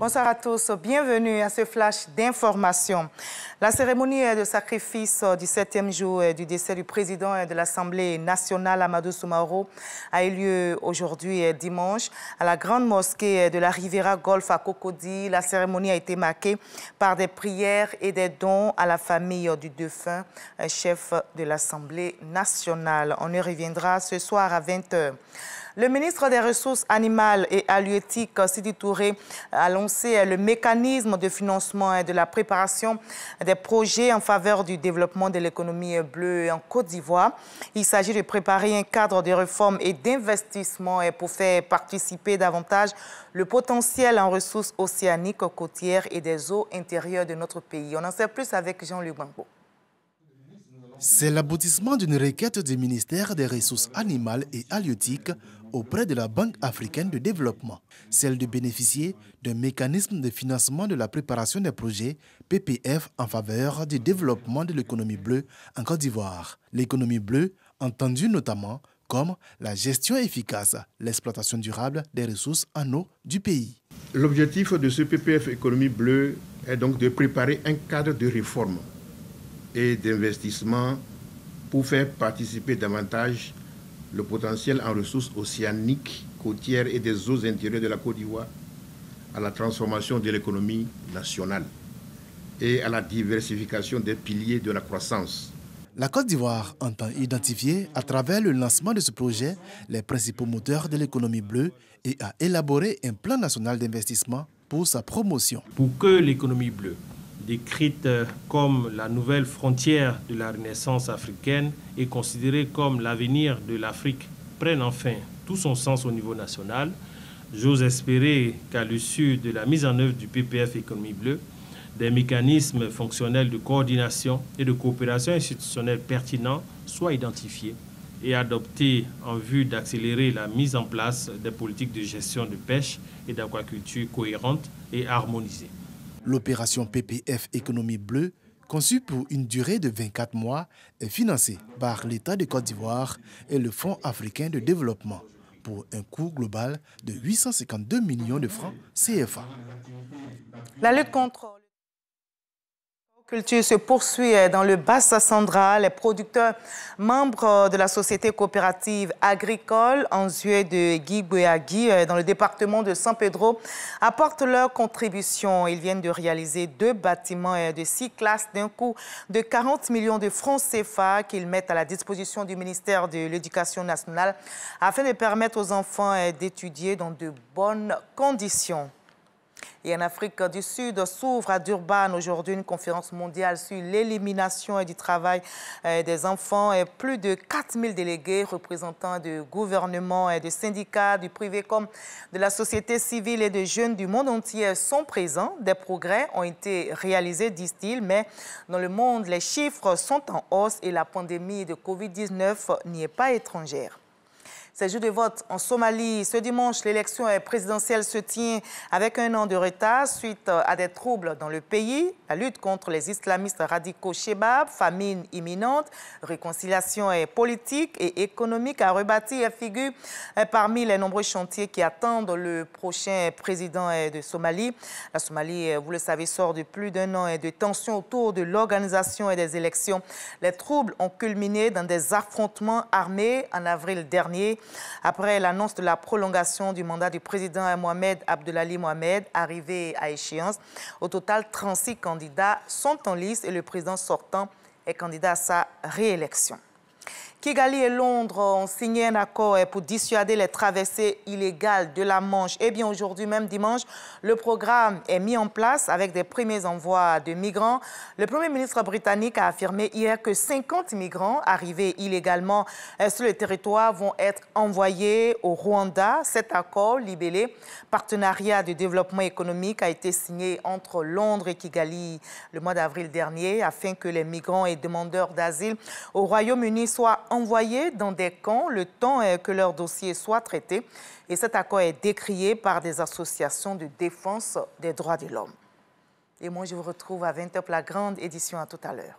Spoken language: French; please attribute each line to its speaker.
Speaker 1: Bonsoir à tous, bienvenue à ce flash d'information. La cérémonie de sacrifice du 7e jour du décès du président de l'Assemblée nationale, Amadou Soumaoro, a eu lieu aujourd'hui dimanche à la grande mosquée de la Riviera Golf à Cocody. La cérémonie a été marquée par des prières et des dons à la famille du défunt chef de l'Assemblée nationale. On y reviendra ce soir à 20 h. Le ministre des Ressources animales et halieutiques, Sidi Touré, a lancé le mécanisme de financement et de la préparation des projets en faveur du développement de l'économie bleue en Côte d'Ivoire. Il s'agit de préparer un cadre de réforme et d'investissement pour faire participer davantage le potentiel en ressources océaniques, côtières et des eaux intérieures de notre pays. On en sait plus avec Jean-Luc Bango.
Speaker 2: C'est l'aboutissement d'une requête du ministère des Ressources animales et halieutiques auprès de la Banque africaine de développement, celle de bénéficier d'un mécanisme de financement de la préparation des projets PPF en faveur du développement de l'économie bleue en Côte d'Ivoire. L'économie bleue, entendue notamment comme la gestion efficace, l'exploitation durable des ressources en eau du pays.
Speaker 3: L'objectif de ce PPF économie bleue est donc de préparer un cadre de réforme et d'investissement pour faire participer davantage le potentiel en ressources océaniques, côtières et des eaux intérieures de la Côte d'Ivoire à la transformation de l'économie nationale et à la diversification des piliers de la croissance.
Speaker 2: La Côte d'Ivoire entend identifier à travers le lancement de ce projet les principaux moteurs de l'économie bleue et a élaboré un plan national d'investissement pour sa promotion.
Speaker 4: Pour que l'économie bleue, décrite comme la nouvelle frontière de la Renaissance africaine et considérée comme l'avenir de l'Afrique, prenne enfin tout son sens au niveau national, j'ose espérer qu'à l'issue de la mise en œuvre du PPF économie bleue, des mécanismes fonctionnels de coordination et de coopération institutionnelle pertinents soient identifiés et adoptés en vue d'accélérer la mise en place des politiques de gestion de pêche et d'aquaculture cohérentes et harmonisées.
Speaker 2: L'opération PPF Économie Bleue, conçue pour une durée de 24 mois, est financée par l'État de Côte d'Ivoire et le Fonds africain de développement pour un coût global de 852 millions de francs CFA.
Speaker 1: La lutte contre la culture se poursuit dans le Bassa-Sandra. Les producteurs membres de la société coopérative agricole Anzué de Guigouéagui dans le département de San Pedro apportent leur contribution. Ils viennent de réaliser 2 bâtiments de 6 classes d'un coût de 40 millions de francs CFA qu'ils mettent à la disposition du ministère de l'Éducation nationale afin de permettre aux enfants d'étudier dans de bonnes conditions. Et en Afrique du Sud s'ouvre à Durban aujourd'hui une conférence mondiale sur l'élimination du travail des enfants. Plus de 4000 délégués représentants de gouvernements, de syndicats, du privé comme de la société civile et de jeunes du monde entier sont présents. Des progrès ont été réalisés, disent-ils, mais dans le monde, les chiffres sont en hausse et la pandémie de Covid-19 n'y est pas étrangère. C'est jour de vote en Somalie. Ce dimanche, l'élection présidentielle se tient avec un an de retard suite à des troubles dans le pays. La lutte contre les islamistes radicaux Chebab, famine imminente, réconciliation politique et économique a rebâti figure parmi les nombreux chantiers qui attendent le prochain président de Somalie. La Somalie, vous le savez, sort de plus d'un an de tensions autour de l'organisation des élections. Les troubles ont culminé dans des affrontements armés en avril dernier. Après l'annonce de la prolongation du mandat du président Mohamed Abdelali Mohamed, arrivé à échéance, au total, 36 candidats sont en lice et le président sortant est candidat à sa réélection. Kigali et Londres ont signé un accord pour dissuader les traversées illégales de la Manche. Eh bien, aujourd'hui, même dimanche, le programme est mis en place avec des premiers envois de migrants. Le Premier ministre britannique a affirmé hier que 50 migrants arrivés illégalement sur le territoire vont être envoyés au Rwanda. Cet accord, libellé Partenariat de développement économique, a été signé entre Londres et Kigali le mois d'avril dernier afin que les migrants et demandeurs d'asile au Royaume-Uni soient envoyés dans des camps le temps que leur dossier soit traité. Et cet accord est décrié par des associations de défense des droits de l'homme. Et moi, je vous retrouve à 20 h pour la grande édition. À tout à l'heure.